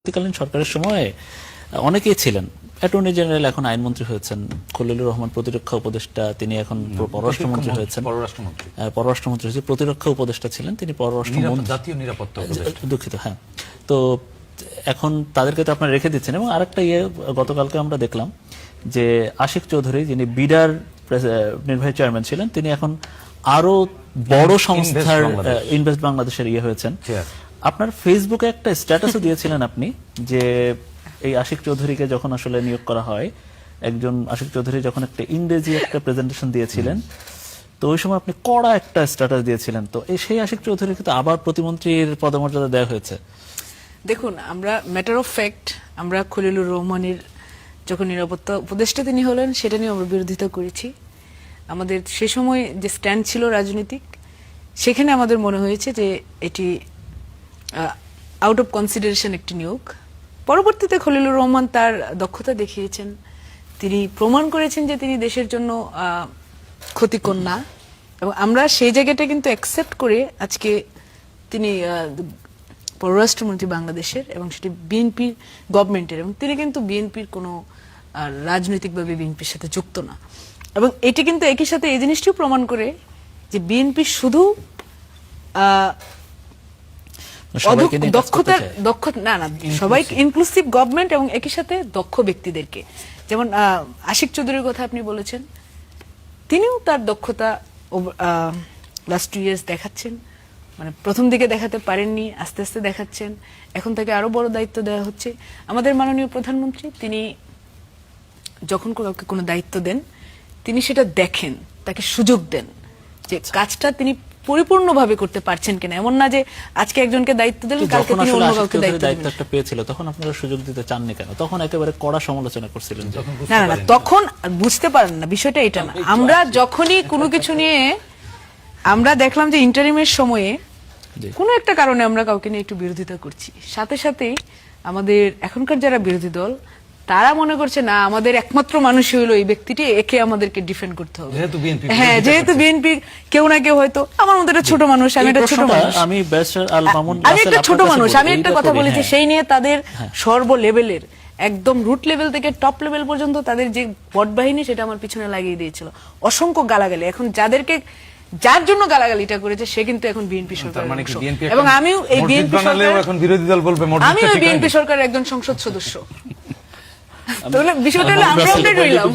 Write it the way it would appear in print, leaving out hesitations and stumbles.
অন্তর্বর্তীকালীন সরকারের সময় অনেকেই ছিলেন। অ্যাটর্নি জেনারেল এখন আইনমন্ত্রী হয়েছেন, খলিলুর রহমান প্রতিরক্ষা উপদেষ্টা, তিনি এখন পররাষ্ট্রমন্ত্রী হয়েছেন। পররাষ্ট্রমন্ত্রী হয়েছে, প্রতিরক্ষা উপদেষ্টা ছিলেন, তিনি জাতীয় নিরাপত্তা উপদেষ্টা। দুঃখিত, হ্যাঁ। তো এখন তাদেরকে তো আপনারা রেখে দিচ্ছেন। এবং আরেকটা গতকালকে আমরা দেখলাম যে আশিক চৌধুরী, যিনি বিডার নির্বাহী চেয়ারম্যান ছিলেন, তিনি এখন আরো বড় সংস্থার ইনভেস্ট বাংলাদেশের হয়েছেন। আপনার ফেসবুকে একটা স্ট্যাটাসও দিয়েছিলেন আপনি, যে এই আশিক চৌধুরীকে যখন আসলে নিয়োগ করা হয়, একজন আশিক চৌধুরী যখন একটা ইংরেজি একটা প্রেজেন্টেশন দিয়েছিলেন, তো ওই সময় আপনি কড়া একটা স্ট্যাটাস দিয়েছিলেন। তো সেই আশিক চৌধুরীকে তো আবার প্রতিমন্ত্রীর পদমর্যাদা দেওয়া হয়েছে। দেখুন, আমরা ম্যাটার অফ ফ্যাক্ট, আমরা খলিলুর রহমানের যখন নিরাপত্তা উপদেষ্টা তিনি হলেন, সেটা নিয়ে আমরা বিরোধিতা করেছি। আমাদের সে সময় যে স্ট্যান্ড ছিল রাজনৈতিক, সেখানে আমাদের মনে হয়েছে যে এটি আউট অফ কনসিডারেশন একটি নিয়োগ। পরবর্তীতে খলিলুর রহমান তার দক্ষতা দেখিয়েছেন, তিনি প্রমাণ করেছেন যে তিনি দেশের জন্য ক্ষতিকর না, এবং আমরা সেই জায়গাটা কিন্তু অ্যাকসেপ্ট করে আজকে তিনি পররাষ্ট্রমন্ত্রী বাংলাদেশের, এবং সেটি বিএনপি গভর্নমেন্টের, এবং তিনি কিন্তু বিএনপির কোনো রাজনৈতিকভাবে বিএনপির সাথে যুক্ত না। এবং এটি কিন্তু একই সাথে এই জিনিসটিও প্রমাণ করে যে বিএনপি শুধু সবাই ইনক্লুসিভ গভর্নমেন্ট এবং একই সাথে দক্ষ ব্যক্তিদেরকে, যেমন আশিক চৌধুরীর কথা আপনি বলেছেন, তিনিও তার দক্ষতা লাস্ট 2 ইয়ার্স দেখাচ্ছেন। মানে প্রথম দিকে দেখাতে পারেননি, আস্তে আস্তে দেখাচ্ছেন। এখন তাকে আরো বড় দায়িত্ব দেওয়া হচ্ছে। আমাদের মাননীয় প্রধানমন্ত্রী, তিনি যখন কাউকে কোনো দায়িত্ব দেন, তিনি সেটা দেখেন, তাকে সুযোগ দেন যে কাজটা তিনি পরিপূর্ণভাবে করতে পারছেন কিনা। এমন না যে আজকে একজনকে দায়িত্ব দিলেন, কালকে তিনি অন্য কাউকে দায়িত্ব একটা পেয়েছিল, তখন আপনারা সুযোগ দিতে চাননি কেন? তখন একেবারে কড়া সমালোচনা করছিলেন। না না, তখন বুঝতে পারেন না, বিষয়টা এটা না। আমরা যখনই কোনো কিছু নিয়ে আমরা দেখলাম যে ইন্টারিমের সময়ে কোনো একটা কারণে আমরা কাউকে নিয়ে একটু বিরোধিতা করছি, সাথে সাথেই আমাদের এখনকার যারা বিরোধী দল, তারা মনে করছে না আমাদের একমাত্র মানুষই হলো এই ব্যক্তিটি, একে আমাদেরকে ডিফেন্ড করতে হবে। হ্যাঁ, যেহেতু বিএনপি কেউ না কেউ, হয়তো আমার মতো একটা ছোট মানুষ, আমি একটা ছোট মানুষ, আমি একটা ছোট মানুষ, আমি একটা কথা বলেছি, সেই নিয়ে তাদের সর্ব লেভেলের, একদম রুট লেভেল থেকে টপ লেভেল পর্যন্ত তাদের যে বট বাহিনী, সেটা আমার পিছনে লাগিয়ে দিয়েছিল। অসংখ্য গালাগালি। এখন যার জন্য গালাগালিটা করেছে, সে কিন্তু এখন বিএনপি সরকার, এবং আমিও এই বিএনপি সরকারের একজন সংসদ সদস্য। তাহলে বিষয়টা হলো আমরা আপডেট হইলাম।